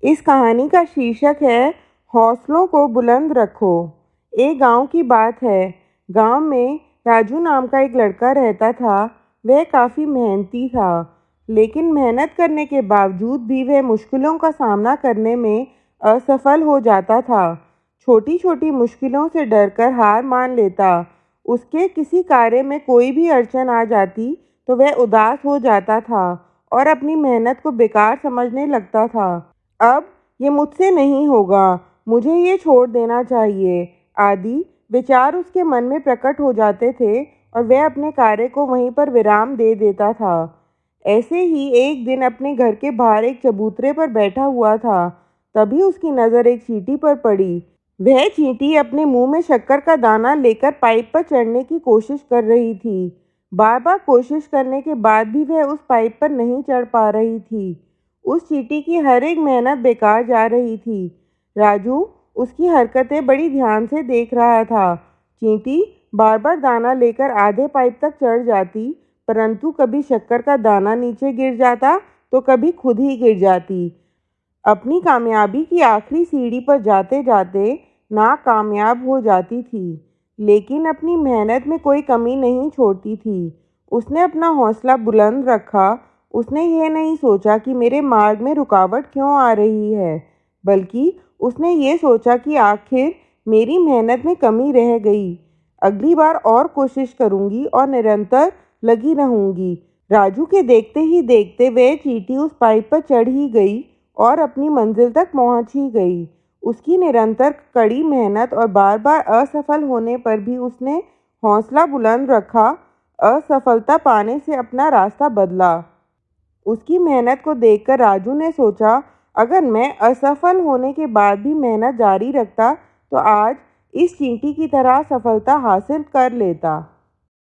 इस कहानी का शीर्षक है हौसलों को बुलंद रखो। एक गांव की बात है। गांव में राजू नाम का एक लड़का रहता था। वह काफ़ी मेहनती था, लेकिन मेहनत करने के बावजूद भी वह मुश्किलों का सामना करने में असफल हो जाता था। छोटी छोटी मुश्किलों से डरकर हार मान लेता। उसके किसी कार्य में कोई भी अड़चन आ जाती तो वह उदास हो जाता था और अपनी मेहनत को बेकार समझने लगता था। अब ये मुझसे नहीं होगा, मुझे ये छोड़ देना चाहिए आदि विचार उसके मन में प्रकट हो जाते थे और वह अपने कार्य को वहीं पर विराम दे देता था। ऐसे ही एक दिन अपने घर के बाहर एक चबूतरे पर बैठा हुआ था। तभी उसकी नज़र एक चींटी पर पड़ी। वह चींटी अपने मुंह में शक्कर का दाना लेकर पाइप पर चढ़ने की कोशिश कर रही थी। बार बार कोशिश करने के बाद भी वह उस पाइप पर नहीं चढ़ पा रही थी। उस चींटी की हर एक मेहनत बेकार जा रही थी। राजू उसकी हरकतें बड़ी ध्यान से देख रहा था। चींटी बार बार दाना लेकर आधे पाइप तक चढ़ जाती, परंतु कभी शक्कर का दाना नीचे गिर जाता तो कभी खुद ही गिर जाती। अपनी कामयाबी की आखिरी सीढ़ी पर जाते जाते नाकामयाब हो जाती थी, लेकिन अपनी मेहनत में कोई कमी नहीं छोड़ती थी। उसने अपना हौसला बुलंद रखा। उसने यह नहीं सोचा कि मेरे मार्ग में रुकावट क्यों आ रही है, बल्कि उसने ये सोचा कि आखिर मेरी मेहनत में कमी रह गई। अगली बार और कोशिश करूंगी और निरंतर लगी रहूंगी। राजू के देखते ही देखते वह चींटी उस पाइप पर चढ़ ही गई और अपनी मंजिल तक पहुंच ही गई। उसकी निरंतर कड़ी मेहनत और बार बार असफल होने पर भी उसने हौसला बुलंद रखा। असफलता पाने से अपना रास्ता बदला। उसकी मेहनत को देखकर राजू ने सोचा, अगर मैं असफल होने के बाद भी मेहनत जारी रखता तो आज इस चींटी की तरह सफलता हासिल कर लेता।